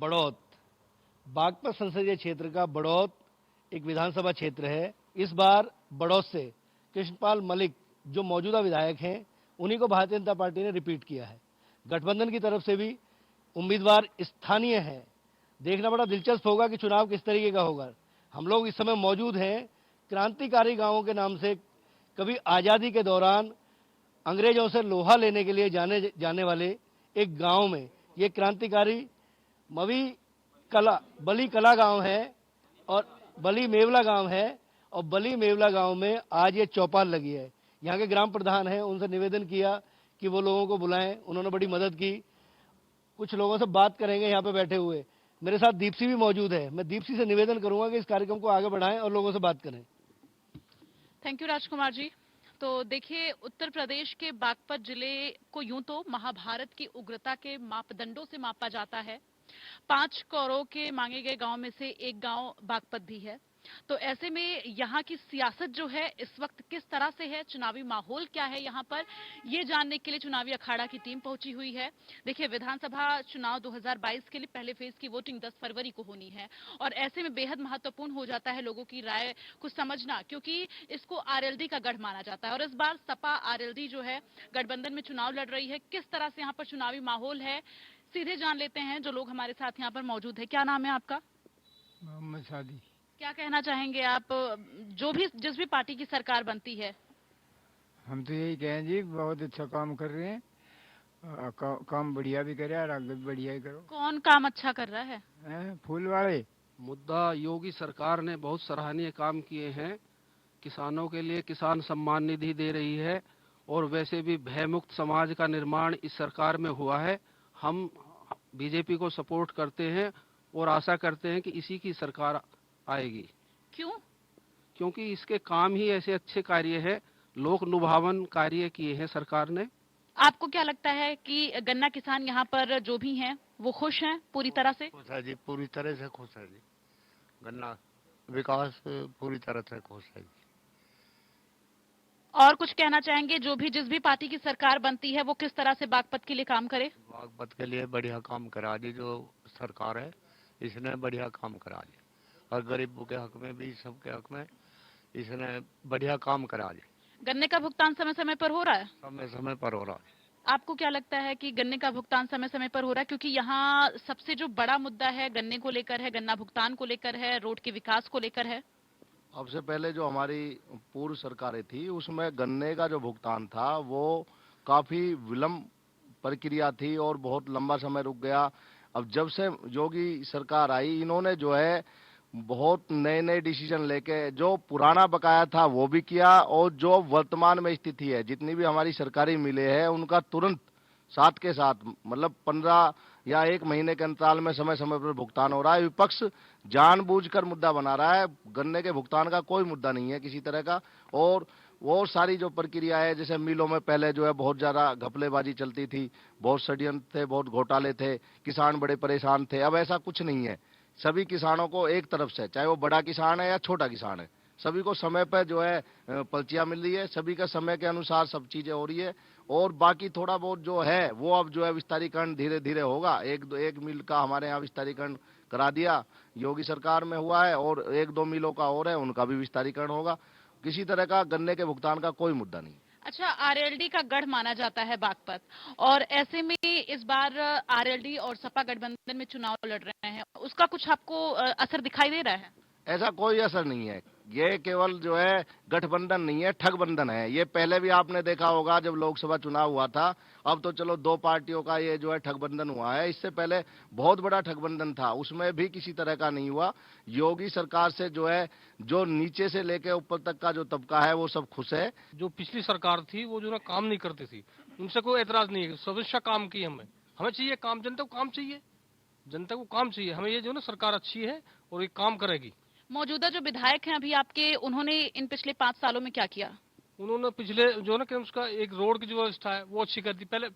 बड़ौत, बागपत संसदीय क्षेत्र का बड़ौत एक विधानसभा क्षेत्र है। इस बार बड़ौत से कृष्णपाल मलिक जो मौजूदा विधायक हैं, उन्हीं को भारतीय जनता पार्टी ने रिपीट किया है। गठबंधन की तरफ से भी उम्मीदवार स्थानीय हैं। देखना बड़ा दिलचस्प होगा कि चुनाव किस तरीके का होगा। हम लोग इस समय मौजूद हैं क्रांतिकारी गांवों के नाम से कभी आज़ादी के दौरान अंग्रेजों से लोहा लेने के लिए जाने वाले एक गांव में। ये क्रांतिकारी मवी कला बली कला गांव है और बली मेवला गांव है, और बली मेवला गांव में आज ये चौपाल लगी है। यहाँ के ग्राम प्रधान हैं, उनसे निवेदन किया कि वो लोगों को बुलाएं, उन्होंने बड़ी मदद की। कुछ लोगों से बात करेंगे यहाँ पे बैठे हुए। मेरे साथ दीप्सी भी मौजूद है। मैं दीप्सी से निवेदन करूंगा कि इस कार्यक्रम को आगे बढ़ाएं और लोगों से बात करें। Thank you Rajkumar ji. तो देखिए, उत्तर प्रदेश के बागपत जिले को यूं तो महाभारत की उग्रता के मापदंडों से मापा जाता है। 5 कौरवों के मांगे गए गांव में से एक गांव बागपत भी है। तो ऐसे में यहाँ की सियासत जो है इस वक्त किस तरह से है, चुनावी माहौल क्या है यहाँ पर, ये जानने के लिए चुनावी अखाड़ा की टीम पहुंची हुई है। देखिए, विधानसभा चुनाव 2022 के लिए पहले फेज की वोटिंग 10 फरवरी को होनी है, और ऐसे में बेहद महत्वपूर्ण हो जाता है लोगों की राय को समझना, क्योंकि इसको आरएलडी का गढ़ माना जाता है। और इस बार सपा आरएलडी जो है गठबंधन में चुनाव लड़ रही है। किस तरह से यहाँ पर चुनावी माहौल है, सीधे जान लेते हैं जो लोग हमारे साथ यहाँ पर मौजूद है। क्या नाम है आपका? मोहम्मद सादी। क्या कहना चाहेंगे आप, जो भी जिस भी पार्टी की सरकार बनती है? हम तो यही कहें जी, बहुत अच्छा काम कर रहे हैं। काम बढ़िया भी करे और आगे भी बढ़िया ही करो। कौन काम अच्छा कर रहा है? फूल वाले मुद्दा, योगी सरकार ने बहुत सराहनीय काम किए हैं। किसानों के लिए किसान सम्मान निधि दे रही है, और वैसे भी भयमुक्त समाज का निर्माण इस सरकार में हुआ है। हम बीजेपी को सपोर्ट करते हैं और आशा करते हैं कि इसी की सरकार आएगी। क्यों? क्योंकि इसके काम ही ऐसे अच्छे कार्य है, लोक लुभावन कार्य किए हैं सरकार ने। आपको क्या लगता है कि गन्ना किसान यहाँ पर जो भी हैं वो खुश हैं पूरी तरह से? खुश है जी, पूरी तरह से खुश है जी। गन्ना विकास पूरी तरह से खुश है जी। और कुछ कहना चाहेंगे, जो भी जिस भी पार्टी की सरकार बनती है वो किस तरह से बागपत के लिए काम करे? बागपत के लिए बढ़िया काम करा दी जो सरकार है, इसने बढ़िया काम करा दिया, और गरीबों के हक में भी, सबके हक में इसने बढ़िया काम करा दिया। गन्ने का भुगतान समय समय पर हो रहा है? समय समय पर हो रहा है। आपको क्या लगता है कि गन्ने का भुगतान समय समय पर हो रहा है? क्योंकि यहाँ सबसे जो बड़ा मुद्दा है गन्ने को लेकर है, गन्ना भुगतान को लेकर है, रोड के विकास को लेकर है। अब से पहले जो हमारी पूर्व सरकारें थी, उसमें गन्ने का जो भुगतान था वो काफ़ी विलम्ब प्रक्रिया थी और बहुत लंबा समय रुक गया। अब जब से योगी सरकार आई, इन्होंने जो है बहुत नए नए डिसीजन लेके जो पुराना बकाया था वो भी किया, और जो वर्तमान में स्थिति है, जितनी भी हमारी सरकारी मिले हैं उनका तुरंत साथ के साथ, मतलब 15 या 1 महीने के अंतराल में समय समय पर भुगतान हो रहा है। विपक्ष जानबूझकर मुद्दा बना रहा है, गन्ने के भुगतान का कोई मुद्दा नहीं है किसी तरह का। और वो सारी जो प्रक्रिया है, जैसे मिलों में पहले जो है बहुत ज़्यादा घपलेबाजी चलती थी, बहुत षड्यंत्र थे, बहुत घोटाले थे, किसान बड़े परेशान थे। अब ऐसा कुछ नहीं है। सभी किसानों को एक तरफ से, चाहे वो बड़ा किसान है या छोटा किसान है, सभी को समय पर जो है पर्चियाँ मिल रही है, सभी का समय के अनुसार सब चीज़ें हो रही है। और बाकी थोड़ा बहुत जो है वो अब जो है विस्तारीकरण धीरे धीरे होगा। एक मिल का हमारे यहाँ विस्तारीकरण करा दिया, योगी सरकार में हुआ है, और 1-2 मिलों का और है, उनका भी विस्तारीकरण होगा। किसी तरह का गन्ने के भुगतान का कोई मुद्दा नहीं। अच्छा, आरएलडी का गढ़ माना जाता है बागपत, और ऐसे में इस बार आरएलडी और सपा गठबंधन में चुनाव लड़ रहे हैं, उसका कुछ आपको असर दिखाई दे रहा है? ऐसा कोई असर नहीं है। ये केवल जो है गठबंधन नहीं है, ठगबंधन है। ये पहले भी आपने देखा होगा जब लोकसभा चुनाव हुआ था। अब तो चलो 2 पार्टियों का ये जो है ठगबंधन हुआ है, इससे पहले बहुत बड़ा ठगबंधन था, उसमें भी किसी तरह का नहीं हुआ। योगी सरकार से जो है, जो नीचे से लेके ऊपर तक का जो तबका है वो सब खुश है। जो पिछली सरकार थी वो जो ना काम नहीं करती थी, उनसे कोई एतराज नहीं है। समीक्षा काम की हमें हमें चाहिए काम, जनता को काम चाहिए, जनता को काम चाहिए। हमें ये जो ना सरकार अच्छी है और ये काम करेगी। मौजूदा जो विधायक हैं अभी आपके, उन्होंने इन पिछले 5 सालों में क्या किया? उन्होंने पिछले जो ना उसका एक रोड की जो व्यवस्था है वो अच्छी कर दी। पहले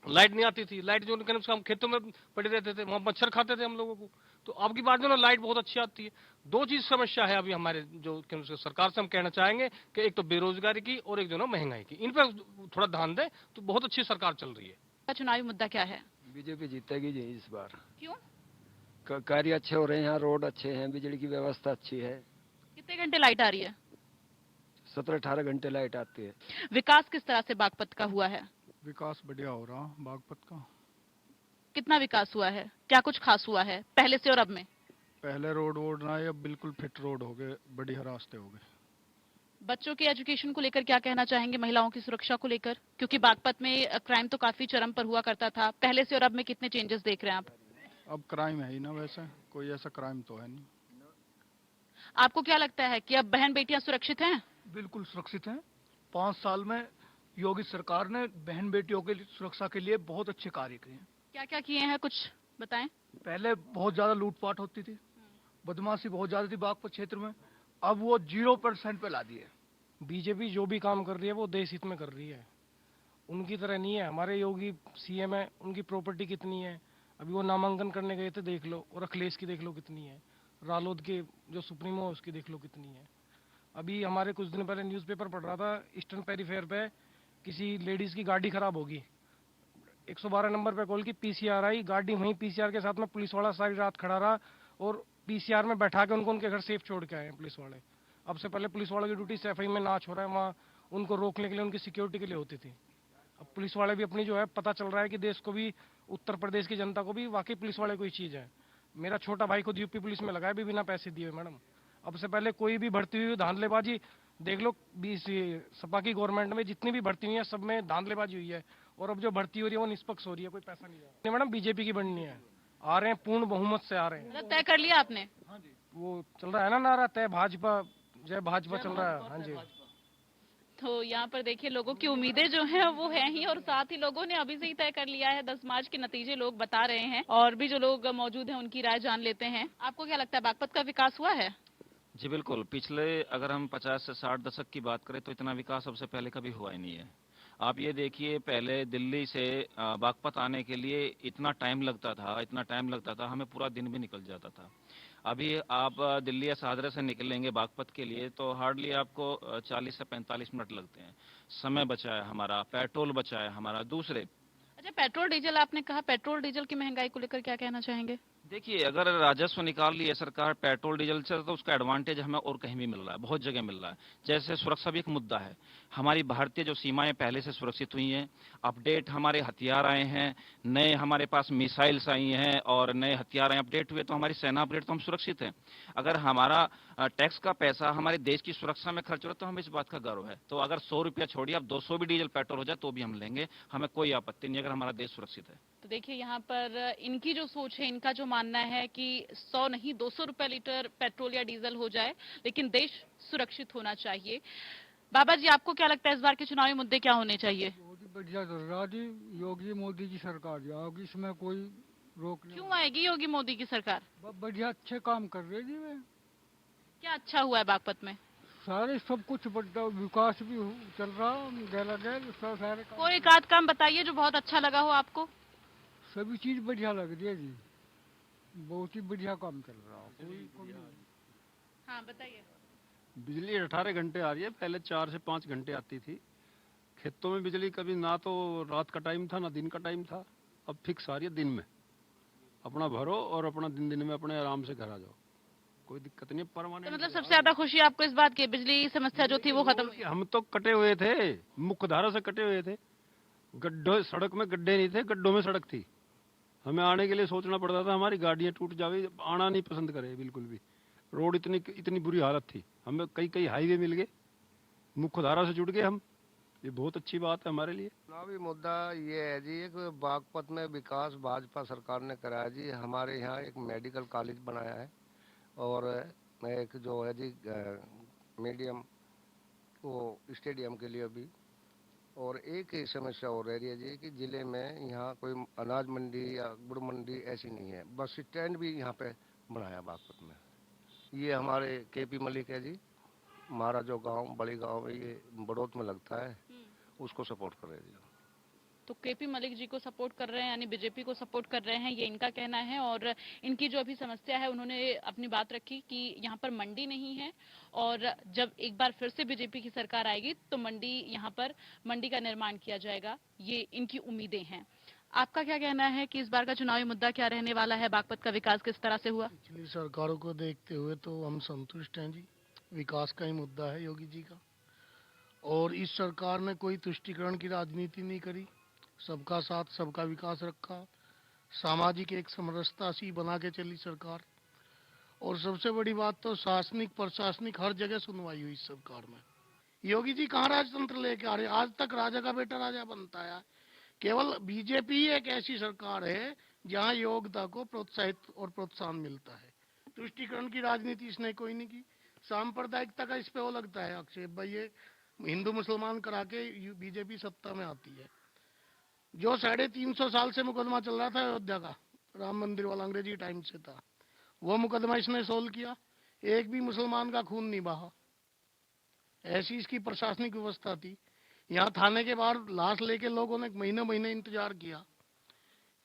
लाइट नहीं आती थी, लाइट जो हम खेतों में पड़े रहते थे, वहाँ मच्छर खाते थे हम लोगों को। तो अब की बात जो ना लाइट बहुत अच्छी आती है। 2 चीज समस्या है अभी हमारे जो सरकार से हम कहना चाहेंगे कि एक तो बेरोजगारी की और एक जो ना महंगाई की, इन पर थोड़ा ध्यान दे तो बहुत अच्छी सरकार चल रही है। चुनावी मुद्दा क्या है? बीजेपी जीतेगी जी इस बार। क्यों? कार्य अच्छे हो रहे हैं, यहाँ रोड अच्छे हैं, बिजली की व्यवस्था अच्छी है। कितने घंटे लाइट आ रही है? 17-18 घंटे लाइट आती है। विकास किस तरह से बागपत का हुआ है? विकास बढ़िया हो रहा बागपत का। कितना विकास हुआ है? क्या कुछ खास हुआ है पहले से और अब में? पहले रोड वोड ना, अब बिल्कुल फिट रोड हो गए, बढ़िया रास्ते हो गए। बच्चों के एजुकेशन को लेकर क्या कहना चाहेंगे, महिलाओं की सुरक्षा को लेकर? क्योंकि बागपत में क्राइम तो काफी चरम पर हुआ करता था, पहले से और अब में कितने चेंजेस देख रहे हैं आप? अब क्राइम है ही ना, वैसे कोई ऐसा क्राइम तो है नहीं। आपको क्या लगता है कि अब बहन बेटियां सुरक्षित हैं? बिल्कुल सुरक्षित हैं। 5 साल में योगी सरकार ने बहन बेटियों के सुरक्षा के लिए बहुत अच्छे कार्य किए हैं। क्या क्या किए हैं, कुछ बताएं। पहले बहुत ज्यादा लूटपाट होती थी, बदमाशी बहुत ज्यादा थी बागपत क्षेत्र में, अब वो 0% पे ला दिए। बीजेपी जो भी काम कर रही है वो देश हित में कर रही है, उनकी तरह नहीं है। हमारे योगी सीएम है, उनकी प्रॉपर्टी कितनी है, अभी वो नामांकन करने गए थे, देख लो। और अखिलेश की देख लो कितनी है, रालोद के जो सुप्रीमो है उसकी देख लो कितनी है। अभी हमारे कुछ दिन पहले न्यूज़पेपर पढ़ रहा था, ईस्टर्न पेरीफेयर पे किसी लेडीज की गाड़ी खराब होगी, 112 नंबर पे कॉल की, पीसीआर आई, गाड़ी वहीं पीसीआर के साथ में पुलिस वाला सारी रात खड़ा रहा और पीसीआर में बैठा के उनको उनके घर सेफ छोड़ के आए हैं पुलिस वाले। अब से पहले पुलिस वालों की ड्यूटी सफाई में नाच हो रहा है, वहाँ उनको रोकने के लिए, उनकी सिक्योरिटी के लिए होती थी। अब पुलिस वाले भी अपनी जो है, पता चल रहा है कि देश को भी, उत्तर प्रदेश की जनता को भी वाकई पुलिस वाले कोई चीज़ है। मेरा छोटा भाई खुद यूपी पुलिस में लगा है भी बिना पैसे दिए मैडम। अब से पहले कोई भी भर्ती हुई धांधलेबाजी देख लो, सपा की गवर्नमेंट में जितनी भी भर्ती हुई है सब में धांधलेबाजी हुई है, और अब जो भर्ती हो रही है वो निष्पक्ष हो रही है, कोई पैसा नहीं है। मैडम बीजेपी की बननी है, आ रहे हैं पूर्ण बहुमत से आ रहे हैं। मतलब तय कर लिया आपने? वो चल रहा है ना नारा, तय भाजपा जय भाजपा चल रहा है। हाँ जी। तो यहाँ पर देखिए लोगों की उम्मीदें जो हैं वो हैं ही, और साथ ही लोगों ने अभी से ही तय कर लिया है। 10 मार्च के नतीजे लोग बता रहे हैं, और भी जो लोग मौजूद हैं उनकी राय जान लेते हैं। आपको क्या लगता है, बागपत का विकास हुआ है? जी बिल्कुल, पिछले अगर हम 50 से 60 दशक की बात करें तो इतना विकास सबसे पहले कभी हुआ ही नहीं है। आप ये देखिए, पहले दिल्ली से बागपत आने के लिए इतना टाइम लगता था, हमें पूरा दिन भी निकल जाता था। अभी आप दिल्ली या शाहदरा से निकलेंगे बागपत के लिए तो हार्डली आपको 40 से 45 मिनट लगते हैं। समय बचा है हमारा, पेट्रोल बचा है हमारा। दूसरे, अच्छा, पेट्रोल डीजल आपने कहा, पेट्रोल डीजल की महंगाई को लेकर क्या कहना चाहेंगे? देखिए, अगर राजस्व निकाल ली है सरकार पेट्रोल डीजल से तो उसका एडवांटेज हमें और कहीं भी मिल रहा है, बहुत जगह मिल रहा है। जैसे सुरक्षा भी एक मुद्दा है, हमारी भारतीय जो सीमाएं पहले से सुरक्षित हुई हैं, अपडेट हमारे हथियार आए हैं, नए हमारे पास मिसाइल्स आई हैं और नए हथियार आए, अपडेट हुए तो हमारी सेना अपडेट, तो हम सुरक्षित हैं। अगर हमारा टैक्स का पैसा हमारे देश की सुरक्षा में खर्च हो रहा है तो हमें इस बात का गर्व है। तो अगर 100 रुपया छोड़िए, अब 200 भी डीजल पेट्रोल हो जाए तो भी हम लेंगे, हमें कोई आपत्ति नहीं अगर हमारा देश सुरक्षित है। तो देखिए यहाँ पर इनकी जो सोच है, इनका जो मानना है कि 100 नहीं 200 रुपए लीटर पेट्रोल या डीजल हो जाए, लेकिन देश सुरक्षित होना चाहिए। बाबा जी, आपको क्या लगता है इस बार के चुनावी मुद्दे क्या होने चाहिए? बहुत बढ़िया चल रहा जी, योगी मोदी की सरकार आएगी, इसमें कोई रोक नहीं। क्यों आएगी योगी मोदी की सरकार? बढ़िया अच्छे काम कर रहे जी। वे क्या अच्छा हुआ है बागपत में? सारे सब कुछ बढ़िया, विकास भी चल रहा, गैला गैल सारे काम। कोई एक आध काम बताइए जो बहुत अच्छा लगा हो आपको। सभी चीज बढ़िया लग रही है जी, बहुत ही बढ़िया काम चल रहा है। हाँ बताइए। बिजली 18 घंटे आ रही है, पहले 4 से 5 घंटे आती थी। खेतों में बिजली कभी ना तो रात का टाइम था ना दिन का टाइम था, अब फिक्स आ रही है दिन में। अपना भरो और अपना दिन में अपने आराम से घर आ जाओ, कोई दिक्कत नहीं। परमानेंट तो मतलब सबसे ज्यादा खुशी आपको इस बात की, बिजली समस्या जो थी वो खत्म हुई? हम तो कटे हुए थे, मुख्य धारा से कटे हुए थे, गड्ढे, सड़क में गड्ढे नहीं थे, गड्ढों में सड़क थी। हमें आने के लिए सोचना पड़ता था, हमारी गाड़ियां टूट जावे, आना नहीं पसंद करे बिल्कुल भी। रोड इतनी बुरी हालत थी, हमें कई हाईवे मिल गए, मुख्य धारा से जुड़ गए हम, ये बहुत अच्छी बात है हमारे लिए। चुनावी मुद्दा ये है जी, एक बागपत में विकास भाजपा सरकार ने कराया जी। हमारे यहाँ एक मेडिकल कॉलेज बनाया है और एक जो है जी मीडियम वो स्टेडियम के लिए भी। और एक ही समस्या हो रही है जी कि जिले में यहाँ कोई अनाज मंडी या गुड़ मंडी ऐसी नहीं है, बस स्टैंड भी यहाँ पे बनाया बागपत में। ये हमारे केपी मलिक है जी, हमारा जो गांव बड़ी गांव है ये बड़ौत में लगता है, उसको सपोर्ट कर रहे हैं जी। तो केपी मलिक जी को सपोर्ट कर रहे हैं, यानी बीजेपी को सपोर्ट कर रहे हैं, ये इनका कहना है। और इनकी जो अभी समस्या है, उन्होंने अपनी बात रखी कि यहाँ पर मंडी नहीं है, और जब एक बार फिर से बीजेपी की सरकार आएगी तो यहाँ पर मंडी का निर्माण किया जाएगा, ये इनकी उम्मीदें हैं। आपका क्या कहना है कि इस बार का चुनावी मुद्दा क्या रहने वाला है? बागपत का विकास किस तरह से हुआ? पिछली सरकारों को देखते हुए तो हम संतुष्ट हैं जी। विकास का ही मुद्दा है योगी जी का। और इस सरकार ने कोई तुष्टीकरण की राजनीति नहीं करी, सबका साथ सबका विकास रखा, सामाजिक एक समरसता सी बना के चली सरकार। और सबसे बड़ी बात तो शासनिक प्रशासनिक हर जगह सुनवाई हुई इस सरकार में। योगी जी कहाँ राजतंत्र लेके आ रहे हैं? आज तक राजा का बेटा राजा बनता है। केवल बीजेपी ही एक ऐसी सरकार है जहां योग्यता को प्रोत्साहित और प्रोत्साहन मिलता है। तुष्टीकरण की राजनीति इसने कोई नहीं की। सांप्रदायिकता का इस पे वो लगता है आक्षेप, भाई ये हिंदू मुसलमान करा के बीजेपी सत्ता में आती है। जो 350 साल से मुकदमा चल रहा था अयोध्या का, राम मंदिर वाला, अंग्रेजी टाइम से था, वो मुकदमा इसने सोल्व किया। एक भी मुसलमान का खून नहीं बहा। ऐसी इसकी प्रशासनिक व्यवस्था थी। यहाँ थाने के बाहर लाश लेके लोगों ने महीने महीने इंतजार किया,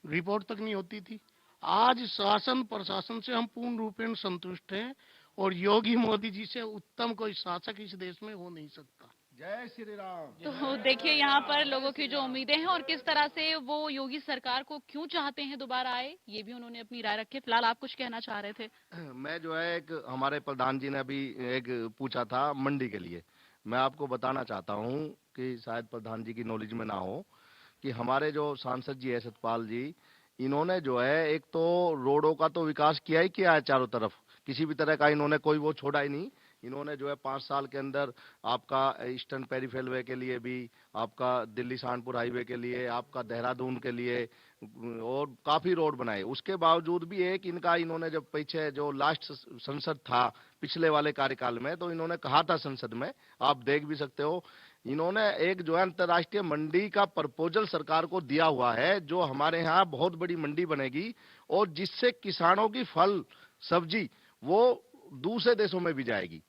रिपोर्ट तक नहीं होती थी। आज शासन प्रशासन से हम पूर्ण रूपेण संतुष्ट हैं और योगी मोदी जी से उत्तम कोई शासक इस देश में हो नहीं सकता। जय श्री राम। तो देखिए यहाँ पर लोगों की जो उम्मीदें हैं और किस तरह से वो योगी सरकार को क्यों चाहते हैं दोबारा आए, ये भी उन्होंने अपनी राय रखी। फिलहाल आप कुछ कहना चाह रहे थे? मैं जो है एक हमारे प्रधान जी ने अभी एक पूछा था मंडी के लिए। मैं आपको बताना चाहता हूँ कि शायद प्रधान जी की नॉलेज में ना हो कि हमारे जो सांसद जी है सतपाल जी, इन्होंने जो है एक तो रोडों का तो विकास किया ही किया है चारों तरफ। किसी भी तरह का इन्होंने कोई वो छोड़ा ही नहीं। इन्होंने जो है 5 साल के अंदर आपका ईस्टर्न पेरीफेरल वे के लिए भी, आपका दिल्ली सहारनपुर हाईवे के लिए, आपका देहरादून के लिए और काफी रोड बनाए। उसके बावजूद भी एक इनका, इन्होंने जब पीछे जो लास्ट संसद था पिछले वाले कार्यकाल में, तो इन्होंने कहा था संसद में, आप देख भी सकते हो, इन्होंने एक जो है अंतर्राष्ट्रीय मंडी का प्रपोजल सरकार को दिया हुआ है, जो हमारे यहाँ बहुत बड़ी मंडी बनेगी और जिससे किसानों की फल सब्जी वो दूसरे देशों में भी जाएगी।